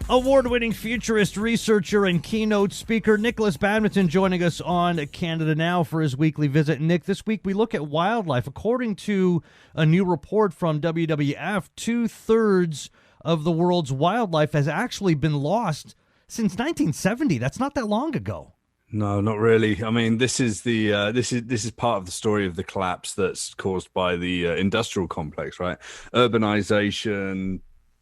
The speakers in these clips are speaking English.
Award-winning futurist researcher and keynote speaker Nikolas Badminton joining us on Canada Now for his weekly visit. Nick, this week we look at wildlife. According to a new report from WWF, 2/3 of the world's wildlife has actually been lost since 1970. That's not that long ago. No, not really. I mean, this is part of the story of the collapse that's caused by the industrial complex, right? Urbanization,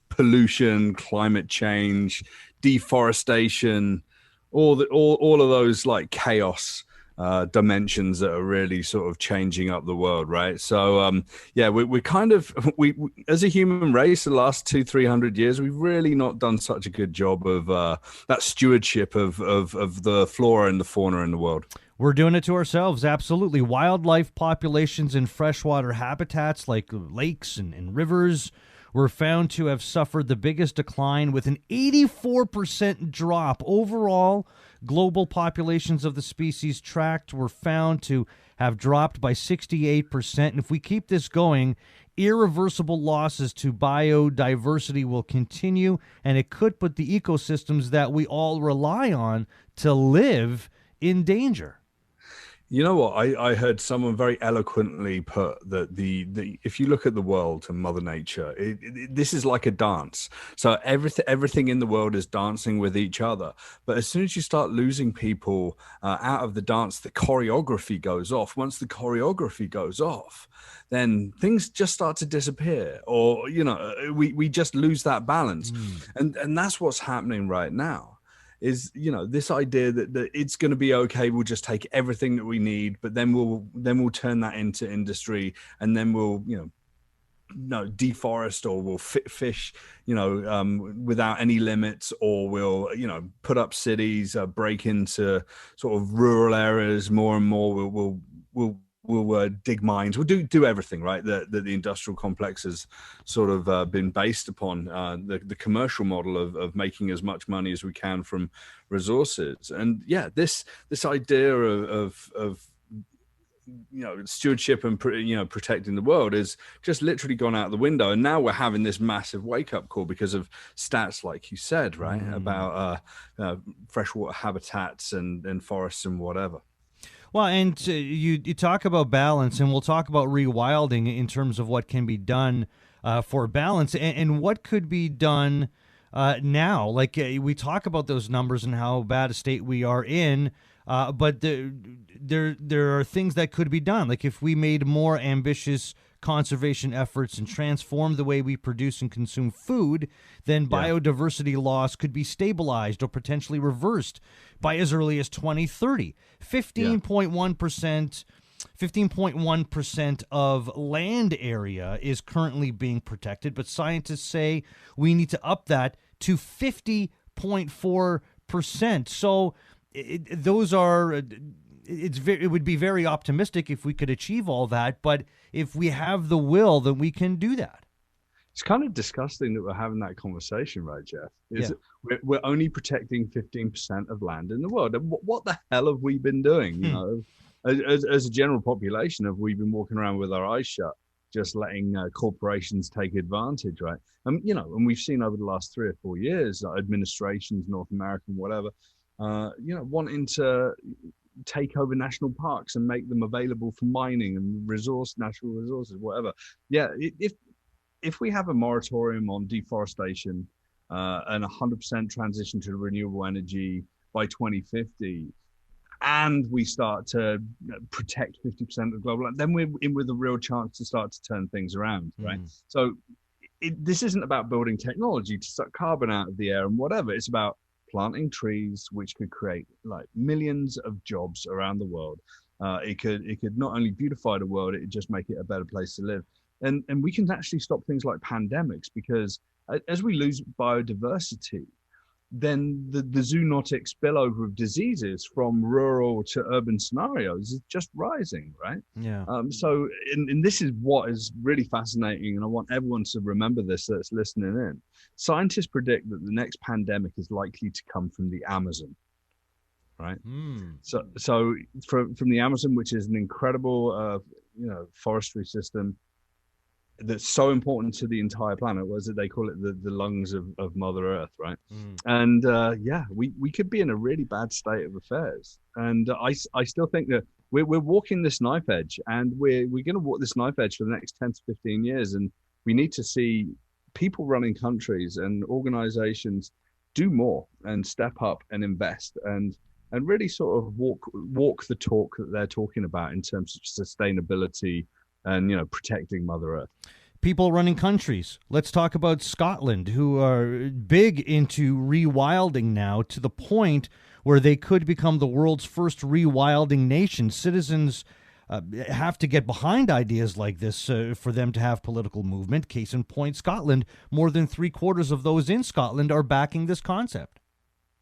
pollution, climate change, deforestation, all of those like chaos dimensions that are really sort of changing up the world, right? So we kind of as a human race, the last 200-300 years, we've really not done such a good job of that stewardship of the flora and the fauna in the world. We're doing it to ourselves, absolutely. Wildlife populations in freshwater habitats like lakes and rivers were found to have suffered the biggest decline, with an 84% drop. Overall, global populations of the species tracked were found to have dropped by 68%. And if we keep this going, irreversible losses to biodiversity will continue, and it could put the ecosystems that we all rely on to live in danger. You know what? I heard someone very eloquently put that if you look at the world and Mother Nature, this is like a dance. So everything in the world is dancing with each other. But as soon as you start losing people out of the dance, the choreography goes off. Once the choreography goes off, then things just start to disappear, or we just lose that balance, and that's what's happening right now. Is this idea that it's going to be okay, we'll just take everything that we need, but then we'll turn that into industry, and then we'll deforest, or we'll fish without any limits, or we'll put up cities, break into sort of rural areas more and more. We'll dig mines. We'll do everything, right? That the industrial complex has sort of been based upon, the commercial model of making as much money as we can from resources. And yeah, this idea of stewardship and protecting the world is just literally gone out the window. And now we're having this massive wake up call because of stats like you said, right, about freshwater habitats and forests and whatever. Well, and you talk about balance, and we'll talk about rewilding in terms of what can be done for balance and what could be done now. Like we talk about those numbers and how bad a state we are in, but there are things that could be done. Like if we made more ambitious conservation efforts and transform the way we produce and consume food, then biodiversity loss could be stabilized or potentially reversed by as early as 2030. 15.1% of land area is currently being protected, but scientists say we need to up that to 50.4%. So it would be very optimistic if we could achieve all that, but if we have the will, then we can do that. It's kind of disgusting that we're having that conversation, right, Jeff? We're only protecting 15% of land in the world. And what the hell have we been doing? As a general population, have we been walking around with our eyes shut, just letting corporations take advantage, right? And we've seen over the last 3 or 4 years, administrations, North American, whatever, wanting to take over national parks and make them available for mining and natural resources, whatever. Yeah, if we have a moratorium on deforestation and 100% transition to renewable energy by 2050, and we start to protect 50% of global land, then we're in with a real chance to start to turn things around, right? So this isn't about building technology to suck carbon out of the air and whatever. It's about planting trees, which could create like millions of jobs around the world. It could not only beautify the world, it would just make it a better place to live. And we can actually stop things like pandemics, because as we lose biodiversity, then the zoonotic spillover of diseases from rural to urban scenarios is just rising, right? Yeah. So this is what is really fascinating, and I want everyone to remember this that's listening in. Scientists predict that the next pandemic is likely to come from the Amazon, right? So from the Amazon, which is an incredible forestry system, that's so important to the entire planet. Was it they call it the lungs of Mother Earth, right? Mm. And yeah, we could be in a really bad state of affairs. And I still think that we're walking this knife edge, and we're going to walk this knife edge for the next 10 to 15 years. And we need to see people running countries and organizations do more and step up and invest and really sort of walk the talk that they're talking about in terms of sustainability and, you know, protecting Mother Earth. People running countries. Let's talk about Scotland, who are big into rewilding now, to the point where they could become the world's first rewilding nation. Citizens have to get behind ideas like this for them to have political movement. Case in point, Scotland. More than 3/4 of those in Scotland are backing this concept.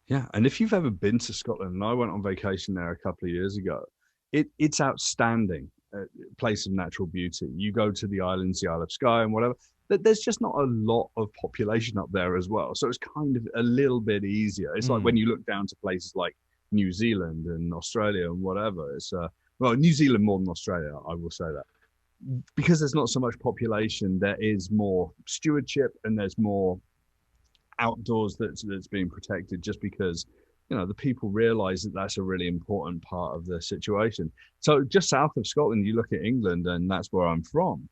Yeah, and if you've ever been to Scotland, and I went on vacation there a couple of years ago, it's outstanding. Place of natural beauty. You go to the islands, the Isle of Skye and whatever, there's just not a lot of population up there as well. So it's kind of a little bit easier. It's like when you look down to places like New Zealand and Australia and whatever. It's well, New Zealand more than Australia, I will say that. Because there's not so much population, there is more stewardship and there's more outdoors that's being protected, just because, you know, the people realize that that's a really important part of the situation. So just south of Scotland, you look at England, and that's where I'm from.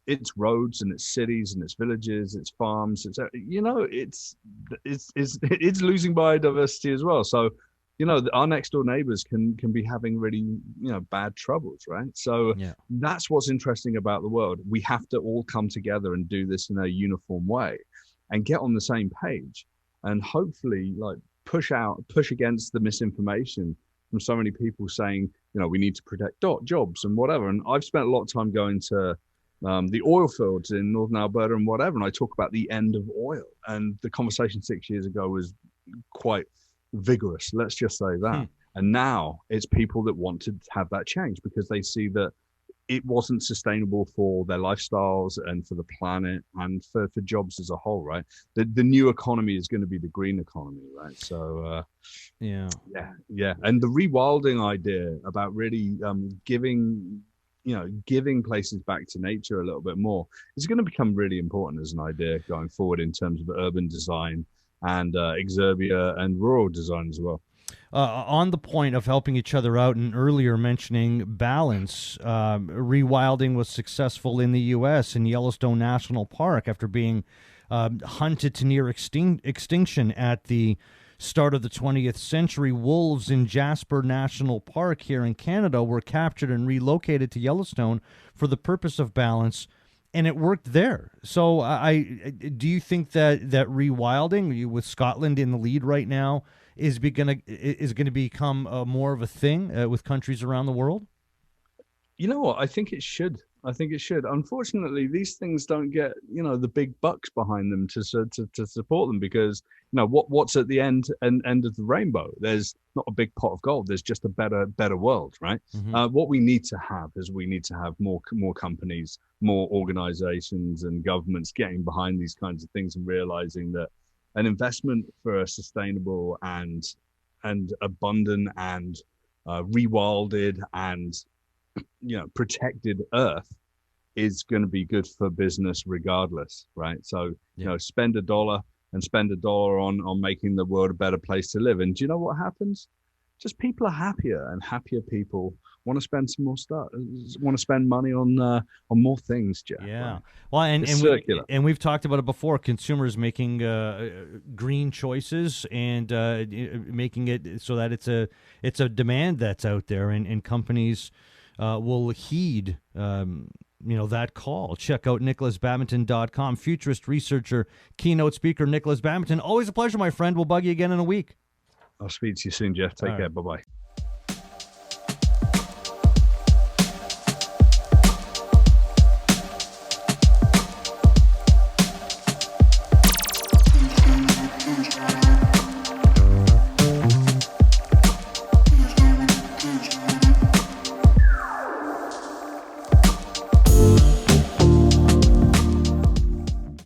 It's roads and it's cities and it's villages, it's farms. It's, you know, it's losing biodiversity as well. So, you know, our next door neighbors can be having really, you know, bad troubles, right? So yeah, that's what's interesting about the world. We have to all come together and do this in a uniform way and get on the same page, and hopefully, like, push against the misinformation from so many people saying, you know, we need to protect jobs and whatever. And I've spent a lot of time going to the oil fields in northern Alberta and whatever, and I talk about the end of oil. And the conversation 6 years ago was quite vigorous, let's just say that. And now it's people that want to have that change because they see that it wasn't sustainable for their lifestyles and for the planet and for jobs as a whole, right? The new economy is going to be the green economy, right? So yeah. And the rewilding idea about really giving places back to nature a little bit more is going to become really important as an idea going forward in terms of urban design and exurbia and rural design as well. On the point of helping each other out, and earlier mentioning balance, rewilding was successful in the U.S. in Yellowstone National Park after being hunted to near extinction at the start of the 20th century. Wolves in Jasper National Park here in Canada were captured and relocated to Yellowstone for the purpose of balance, and it worked there. So do you think that rewilding, with Scotland in the lead right now, is going to become more of a thing with countries around the world? You know what? I think it should. Unfortunately, these things don't get, you know, the big bucks behind them to support them, because, you know, what's at the end of the rainbow? There's not a big pot of gold. There's just a better world, right? What we need to have is more companies, more organizations and governments getting behind these kinds of things and realizing that an investment for a sustainable and abundant and rewilded and, you know, protected Earth is going to be good for business regardless, right? So, you know, spend a dollar on making the world a better place to live. And do you know what happens? Just people are happier, and happier people want to spend some more stuff, want to spend money on more things, Jeff. Yeah. Right? Well, and we've talked about it before. Consumers making green choices and making it so that it's a demand that's out there, and companies will heed that call. Check out NikolasBadminton.com. Futurist researcher, keynote speaker Nikolas Badminton. Always a pleasure, my friend. We'll bug you again in a week. I'll speak to you soon, Jeff. Take care. Bye-bye.